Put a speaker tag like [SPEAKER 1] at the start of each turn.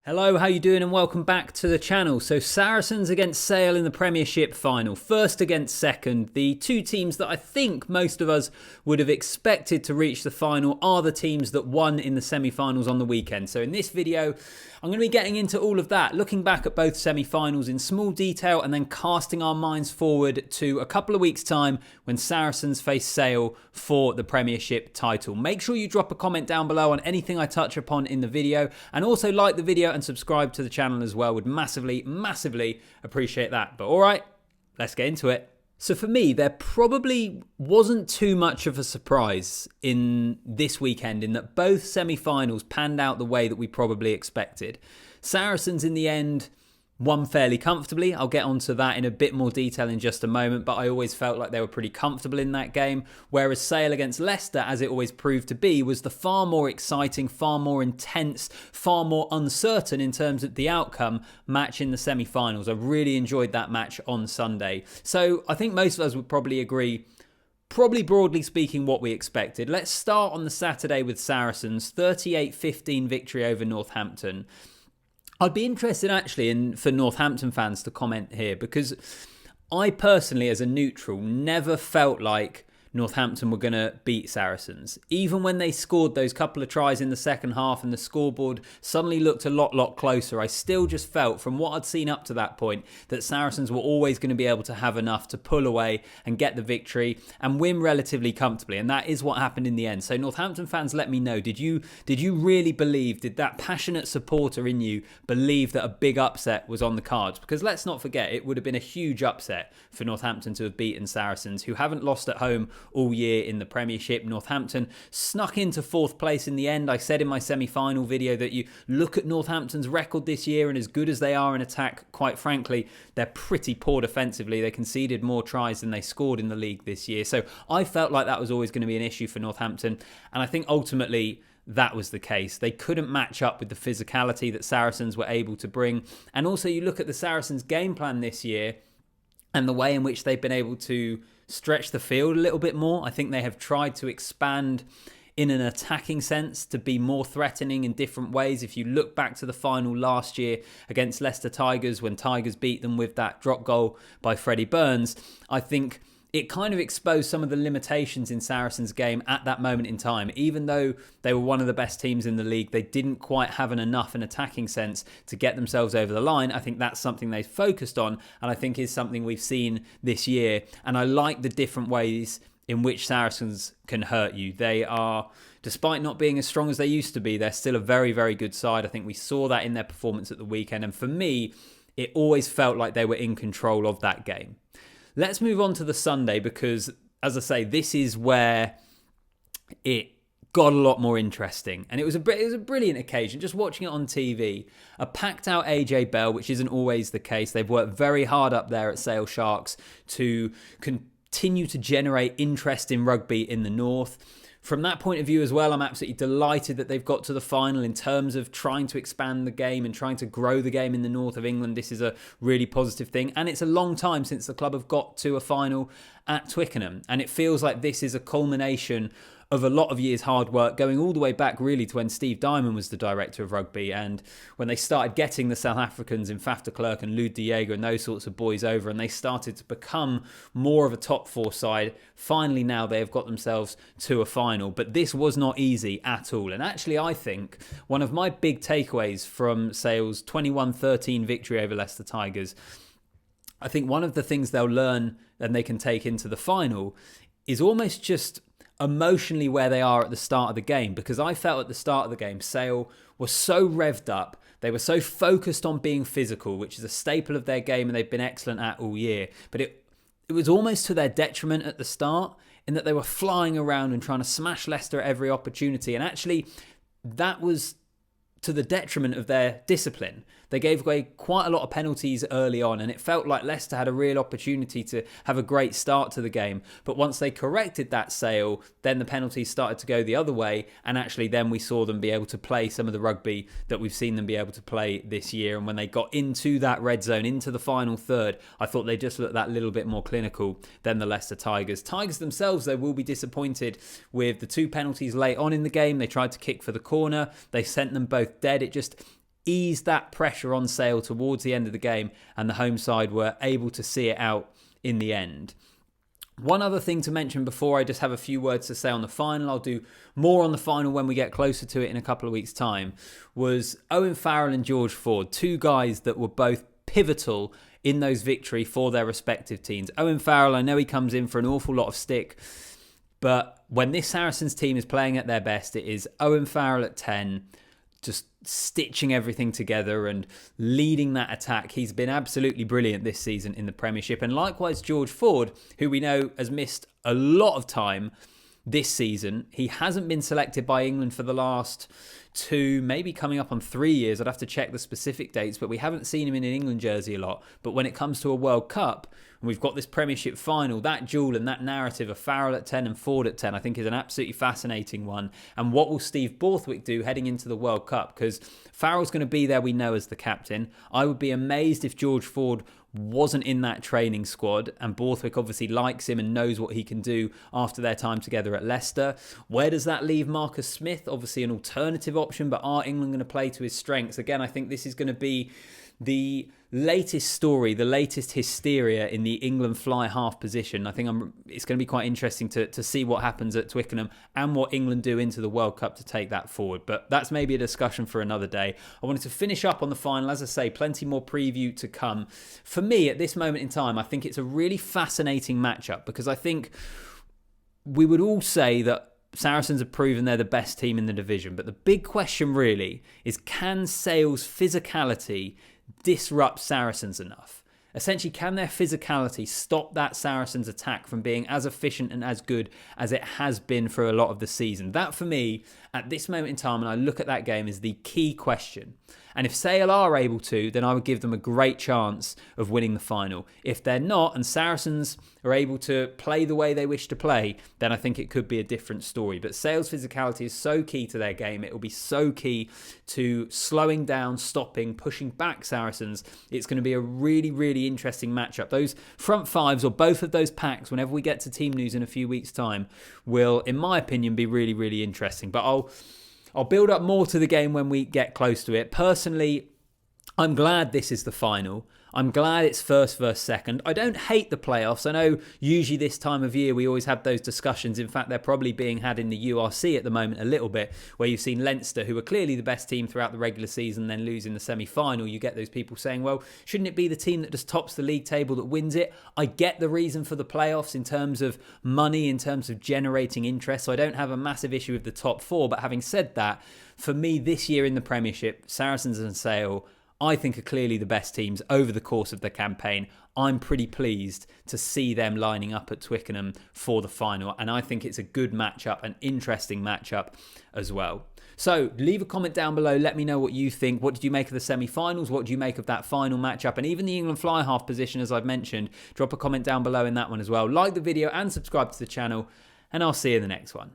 [SPEAKER 1] Hello, how you doing and welcome back to the channel. So Saracens against Sale in the Premiership final. First against second. The two teams that I think most of us would have expected to reach the final are the teams that won in the semi-finals on the weekend. So in this video, I'm going to be getting into all of that, looking back at both semi-finals in small detail and then casting our minds forward to a couple of weeks' time when Saracens face Sale for the Premiership title. Make sure you drop a comment down below on anything I touch upon in the video, and also like the video and subscribe to the channel as well. Would massively appreciate that. But all right, let's get into it. So for me, there probably wasn't too much of a surprise in this weekend in that both semi-finals panned out the way that we probably expected. Saracens in the end won fairly comfortably. I'll get onto that in a bit more detail in just a moment, but I always felt like they were pretty comfortable in that game. Whereas Sale against Leicester, as it always proved to be, was the far more exciting, far more intense, far more uncertain in terms of the outcome match in the semi-finals. I really enjoyed that match on Sunday. So I think most of us would probably agree, probably broadly speaking, what we expected. Let's start on the Saturday with Saracens, 38-15 victory over Northampton. I'd be interested actually for Northampton fans to comment here, because I personally, as a neutral, never felt like Northampton were going to beat Saracens. Even when they scored those couple of tries in the second half and the scoreboard suddenly looked a lot closer, I still just felt, from what I'd seen up to that point, that Saracens were always going to be able to have enough to pull away and get the victory and win relatively comfortably. And that is what happened in the end. So Northampton fans, let me know, did you really believe, did that passionate supporter in you believe that a big upset was on the cards? Because let's not forget, it would have been a huge upset for Northampton to have beaten Saracens, who haven't lost at home all year in the Premiership. Northampton snuck into fourth place in the end. I said in my semi-final video that you look at Northampton's record this year, and as good as they are in attack, quite frankly, they're pretty poor defensively. They conceded more tries than they scored in the league this year. So I felt like that was always going to be an issue for Northampton, and I think ultimately that was the case. They couldn't match up with the physicality that Saracens were able to bring. And also you look at the Saracens game plan this year and the way in which they've been able to stretch the field a little bit more. I think they have tried to expand in an attacking sense to be more threatening in different ways. If you look back to the final last year against Leicester Tigers, when Tigers beat them with that drop goal by Freddie Burns, I think it kind of exposed some of the limitations in Saracens' game at that moment in time. Even though they were one of the best teams in the league, they didn't quite have enough in attacking sense to get themselves over the line. I think that's something they focused on, and I think is something we've seen this year. And I like the different ways in which Saracens can hurt you. They are, despite not being as strong as they used to be, they're still a very good side. I think we saw that in their performance at the weekend. And for me, it always felt like they were in control of that game. Let's move on to the Sunday, because, as I say, this is where it got a lot more interesting. And it was a brilliant occasion. Just watching it on TV, a packed out AJ Bell, which isn't always the case. They've worked very hard up there at Sale Sharks to continue to generate interest in rugby in the north. From that point of view as well, I'm absolutely delighted that they've got to the final in terms of trying to expand the game and trying to grow the game in the north of England. This is a really positive thing. And it's a long time since the club have got to a final at Twickenham. And it feels like this is a culmination of a lot of years' hard work, going all the way back really to when Steve Diamond was the director of rugby, and when they started getting the South Africans in Faf de Klerk and Lou de Jager and those sorts of boys over, and they started to become more of a top four side. Finally now they have got themselves to a final, but this was not easy at all. And actually I think one of my big takeaways from Sale's 21-13 victory over Leicester Tigers, I think one of the things they'll learn and they can take into the final is almost just emotionally where they are at the start of the game. Because I felt at the start of the game, Sale was so revved up. They were so focused on being physical, which is a staple of their game and they've been excellent at all year. But it was almost to their detriment at the start, in that they were flying around and trying to smash Leicester at every opportunity. And actually, that was to the detriment of their discipline. They gave away quite a lot of penalties early on, and it felt like Leicester had a real opportunity to have a great start to the game. But once they corrected that Sale, then the penalties started to go the other way, and actually then we saw them be able to play some of the rugby that we've seen them be able to play this year. And when they got into that red zone, into the final third, I thought they just looked that little bit more clinical than the Leicester Tigers. Tigers themselves, though, will be disappointed with the two penalties late on in the game. They tried to kick for the corner. They sent them both dead. eased that pressure on Sale towards the end of the game, and the home side were able to see it out in the end. One other thing to mention before I just have a few words to say on the final, I'll do more on the final when we get closer to it in a couple of weeks' time, was Owen Farrell and George Ford, two guys that were both pivotal in those victories for their respective teams. Owen Farrell, I know he comes in for an awful lot of stick, but when this Saracens team is playing at their best, it is Owen Farrell at 10, just stitching everything together and leading that attack. He's been absolutely brilliant this season in the Premiership. And likewise, George Ford, who we know has missed a lot of time this season. He hasn't been selected by England for the last 2, maybe coming up on 3 years. I'd have to check the specific dates, but we haven't seen him in an England jersey a lot. But when it comes to a World Cup, and we've got this Premiership final, that duel and that narrative of Farrell at 10 and Ford at 10, I think is an absolutely fascinating one. And what will Steve Borthwick do heading into the World Cup? Because Farrell's going to be there, we know, as the captain. I would be amazed if George Ford wasn't in that training squad, and Borthwick obviously likes him and knows what he can do after their time together at Leicester. Where does that leave Marcus Smith? Obviously an alternative option, but are England going to play to his strengths? Again, I think this is going to be the latest story, the latest hysteria in the England fly half position. I think it's going to be quite interesting to see what happens at Twickenham and what England do into the World Cup to take that forward. But that's maybe a discussion for another day. I wanted to finish up on the final. As I say, plenty more preview to come. For me, at this moment in time, I think it's a really fascinating matchup, because I think we would all say that Saracens have proven they're the best team in the division. But the big question really is, can Sale's physicality disrupt Saracens enough? Essentially, can their physicality stop that Saracens attack from being as efficient and as good as it has been for a lot of the season? That, for me, at this moment in time, and I look at that game, is the key question. And if Sale are able to, then I would give them a great chance of winning the final. If they're not, and Saracens are able to play the way they wish to play, then I think it could be a different story. But Sale's physicality is so key to their game. It will be so key to slowing down, stopping, pushing back Saracens. It's going to be a really, really interesting matchup. Those front fives, or both of those packs, whenever we get to team news in a few weeks' time, will, in my opinion, be really, really interesting. But I'll build up more to the game when we get close to it. Personally, I'm glad this is the final. I'm glad it's first versus second. I don't hate the playoffs. I know usually this time of year we always have those discussions. In fact, they're probably being had in the URC at the moment a little bit, where you've seen Leicester, who are clearly the best team throughout the regular season, then lose in the semi-final. You get those people saying, well, shouldn't it be the team that just tops the league table that wins it? I get the reason for the playoffs in terms of money, in terms of generating interest, so I don't have a massive issue with the top 4. But having said that, for me this year in the Premiership, Saracens and Sale, I think, are clearly the best teams over the course of the campaign. I'm pretty pleased to see them lining up at Twickenham for the final, and I think it's a good matchup, an interesting matchup as well. So leave a comment down below. Let me know what you think. What did you make of the semi-finals? What do you make of that final matchup? And even the England fly half position, as I've mentioned. Drop a comment down below in that one as well. Like the video and subscribe to the channel, and I'll see you in the next one.